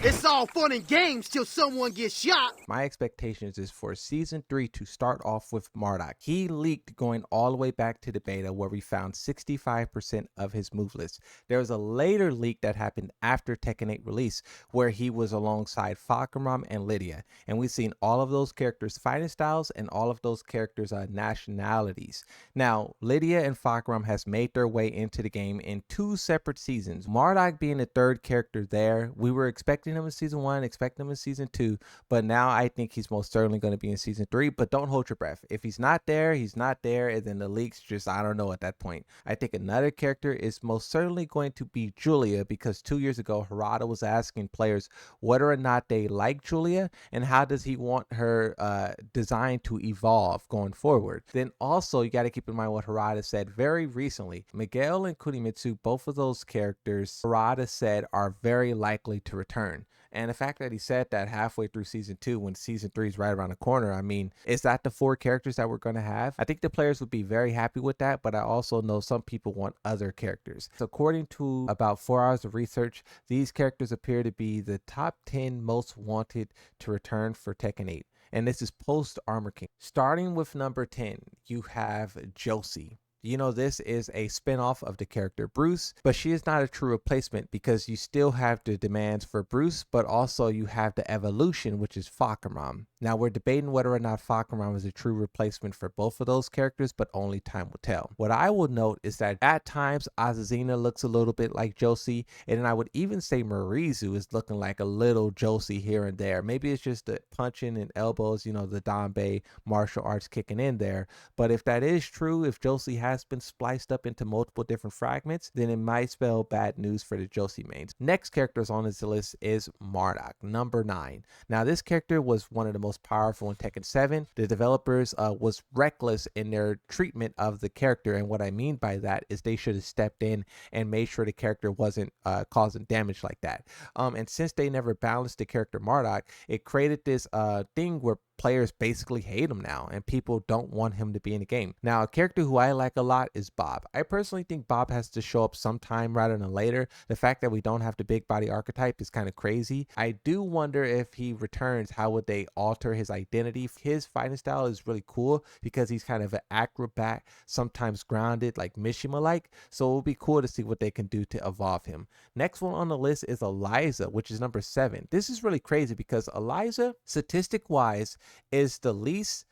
It's all fun and games till someone gets shot. My expectations is for season 3 to start off with Marduk. He leaked going all the way back to the beta where we found 65% of his move list. There was a later leak that happened after Tekken 8 release where he was alongside Fahkumram and Lydia. And we've seen all of those characters' fighting styles and all of those characters' nationalities. Now, Lydia and Fahkumram has made their way into the game in 2 separate seasons. Marduk being the 3rd character there. We were expecting him in season 1, expecting him in season 2, but now I think he's most certainly going to be in season 3. But don't hold your breath. If he's not there, he's not there, and then the leaks just, I don't know at that point. I think another character is most certainly going to be Julia, because 2 years ago Harada was asking players whether or not they like Julia and how does he want her design to evolve going forward. Then also you got to keep in mind what Harada said very recently. Miguel and Kunimitsu, both of those characters, Harada said are very likely to return. And the fact that he said that halfway through season 2 when season 3 is right around the corner, I mean, is that the 4 characters that we're going to have? I think the players would be very happy with that, but I also know some people want other characters. So according to about 4 hours of research, these characters appear to be the top 10 most wanted to return for Tekken 8. And this is post Armor King. Starting with number 10, you have Josie. You know, this is a spin-off of the character Bruce, but she is not a true replacement because you still have the demands for Bruce, but also you have the evolution, which is Fahkumram. Now, we're debating whether or not Fahkumram is a true replacement for both of those characters, but only time will tell. What I will note is that at times, Azazina looks a little bit like Josie, and then I would even say Marizu is looking like a little Josie here and there. Maybe it's just the punching and elbows, you know, the Danbei martial arts kicking in there. But if that is true, if Josie has been spliced up into multiple different fragments, then it might spell bad news for the Josie mains. Next characters on this list is Marduk, number 9. Now, this character was one of the most powerful in Tekken 7. The developers was reckless in their treatment of the character, and what I mean by that is they should have stepped in and made sure the character wasn't causing damage like that. And since they never balanced the character Marduk, it created this thing where players basically hate him now and people don't want him to be in the game. Now, a character who I like a lot is Bob. I personally think Bob has to show up sometime rather than later. The fact that we don't have the big body archetype is kind of crazy. I do wonder if he returns, how would they alter his identity? His fighting style is really cool because he's kind of an acrobat, sometimes grounded, like Mishima like. So it will be cool to see what they can do to evolve him. Next one on the list is Eliza, which is number 7. This is really crazy because Eliza, statistic wise, is the least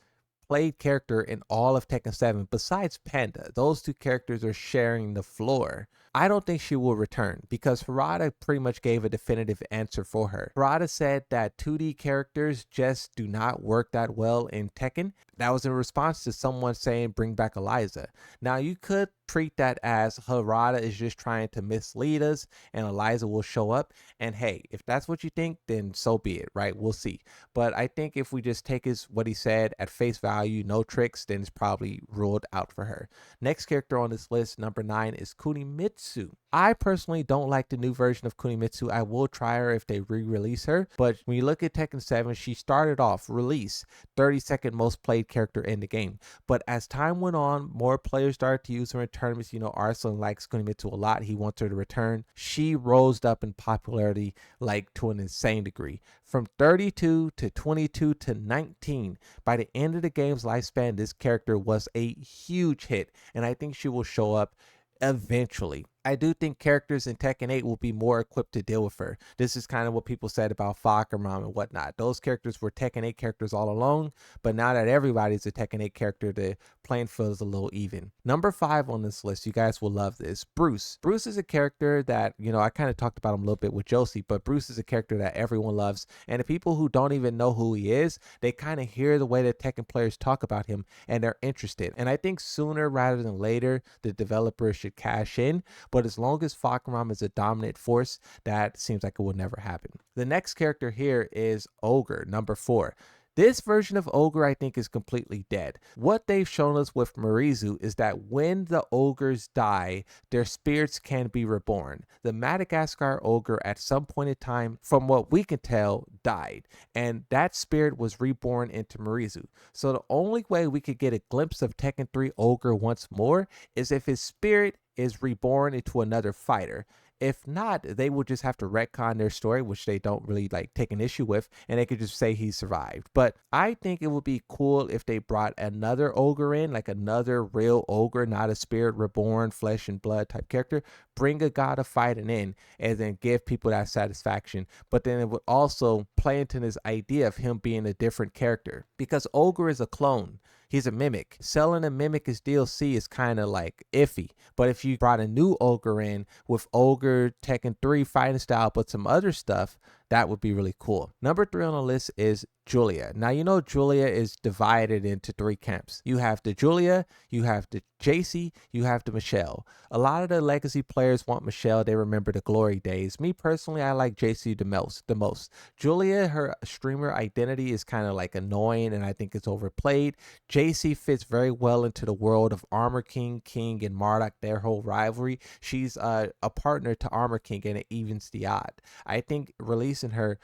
played character in all of Tekken 7 besides Panda. Those 2 characters are sharing the floor. I don't think she will return because Harada pretty much gave a definitive answer for her. Harada said that 2D characters just do not work that well in Tekken. That was in response to someone saying bring back Eliza. Now, you could treat that as Harada is just trying to mislead us and Eliza will show up. And hey, if that's what you think, then so be it, right? We'll see. But I think if we just take what he said at face value, no tricks, then it's probably ruled out for her. Next character on this list, number 9, is Kunimitsu. I personally don't like the new version of Kunimitsu. I will try her if they re-release her. But when you look at Tekken 7, she started off release 32nd most played character in the game. But as time went on, more players started to use her in tournaments. You know, Arslan likes Kunimitsu a lot. He wants her to return. She rose up in popularity like to an insane degree. From 32 to 22 to 19. By the end of the game's lifespan, this character was a huge hit. And I think she will show up eventually. I do think characters in Tekken 8 will be more equipped to deal with her. This is kind of what people said about Fahkumram and whatnot. Those characters were Tekken 8 characters all along, but now that everybody's a Tekken 8 character, the playing field is a little even. Number 5 on this list, you guys will love this, Bruce. Bruce is a character that, you know, I kind of talked about him a little bit with Josie, but Bruce is a character that everyone loves, and the people who don't even know who he is, they kind of hear the way that Tekken players talk about him, and they're interested. And I think sooner rather than later, the developers should cash in. But as long as Fahkumram is a dominant force, that seems like it will never happen. The next character here is Ogre, number 4. This version of Ogre, I think, is completely dead. What they've shown us with Marizu is that when the ogres die, their spirits can be reborn. The Madagascar ogre at some point in time, from what we can tell, died. And that spirit was reborn into Marizu. So the only way we could get a glimpse of Tekken 3 Ogre once more is if his spirit is reborn into another fighter. If not, they will just have to retcon their story, which they don't really like take an issue with, and they could just say he survived. But I think it would be cool if they brought another ogre in, like another real ogre, not a spirit reborn, flesh and blood type character. Bring a god of fighting in and then give people that satisfaction. But then it would also play into this idea of him being a different character, because ogre is a clone. He's a mimic. Selling a mimic as DLC is kind of like iffy. But if you brought a new ogre in with ogre Tekken 3 fighting style, but some other stuff, that would be really cool. Number 3 on the list is Julia. Now, you know, Julia is divided into 3 camps. You have the Julia, you have the Jaci, you have the Michelle. A lot of the legacy players want Michelle. They remember the glory days. Me personally, I like Jaci the most. Julia, her streamer identity is kind of like annoying, and I think it's overplayed. Jaci fits very well into the world of Armor King, and Marduk, their whole rivalry. She's a partner to Armor King, and it evens the odd. I think releasing her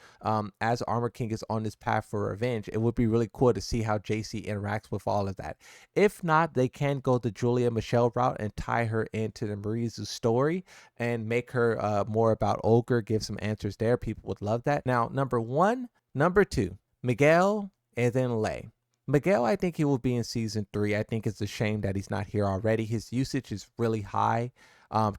as Armor King is on this path for revenge, it would be really cool to see how Jaci interacts with all of that. If not, they can go the Julia Michelle route and tie her into the Marizu's story and make her more about Ogre, give some answers there. People would love that. Now, number 1, number 2, Miguel, and then Lei. Miguel, I think he will be in season 3. I think it's a shame that he's not here already. His usage is really high.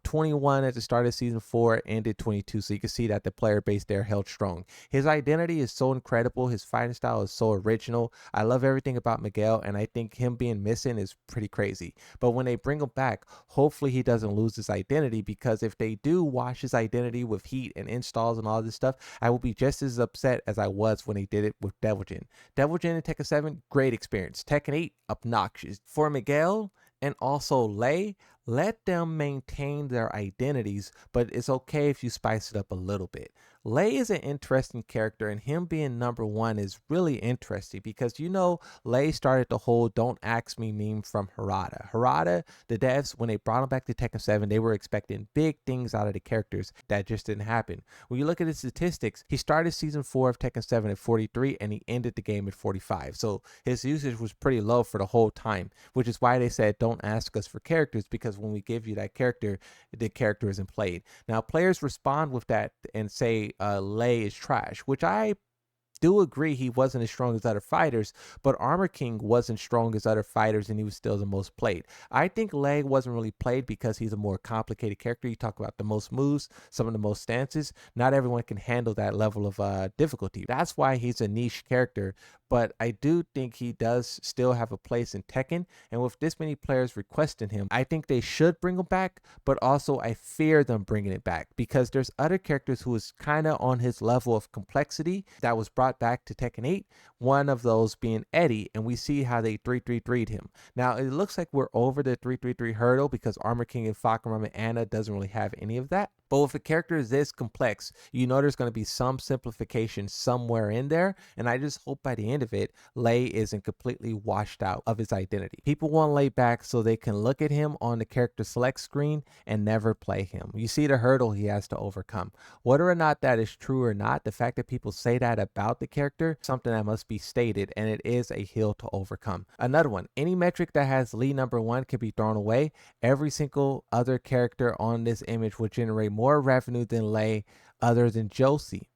21 at the start of season 4, ended 22, so you can see that the player base there held strong. His identity is so incredible. His fighting style is so original. I love everything about Miguel, and I think him being missing is pretty crazy. But when they bring him back, hopefully he doesn't lose his identity, because if they do wash his identity with heat and installs and all this stuff, I will be just as upset as I was when they did it with Devil Jin. Devil Jin in Tekken 7, great experience. Tekken 8, obnoxious. For Miguel and also Lei, let them maintain their identities, but it's okay if you spice it up a little bit. Lei is an interesting character, and him being number 1 is really interesting because, you know, Lei started the whole "don't ask me" meme from Harada. Harada, the devs, when they brought him back to Tekken 7, they were expecting big things out of the characters. That just didn't happen. When you look at his statistics, he started season 4 of Tekken 7 at 43, and he ended the game at 45. So his usage was pretty low for the whole time, which is why they said don't ask us for characters, because when we give you that character, the character isn't played. Now, players respond with that and say Lei is trash, which I do agree. He wasn't as strong as other fighters, but Armor King wasn't strong as other fighters, and he was still the most played. I think Lei wasn't really played because he's a more complicated character. You talk about the most moves, some of the most stances. Not everyone can handle that level of difficulty. That's why he's a niche character, but I do think he does still have a place in Tekken, and with this many players requesting him, I think they should bring him back, but also I fear them bringing it back because there's other characters who is kind of on his level of complexity that was brought back to Tekken 8, one of those being Eddie, and we see how they 3-3-3'd him. Now, it looks like we're over the 3-3-3 hurdle because Armor King and Fahkumram and Anna doesn't really have any of that. But if a character is this complex, you know there's going to be some simplification somewhere in there, and I just hope by the end of it, Lei isn't completely washed out of his identity. People want Lei back so they can look at him on the character select screen and never play him. You see the hurdle he has to overcome. Whether or not that is true or not, the fact that people say that about the character, something that must be stated, and it is a hill to overcome. Another one, any metric that has Lei number 1 can be thrown away. Every single other character on this image will generate more revenue than Lei other than Josie.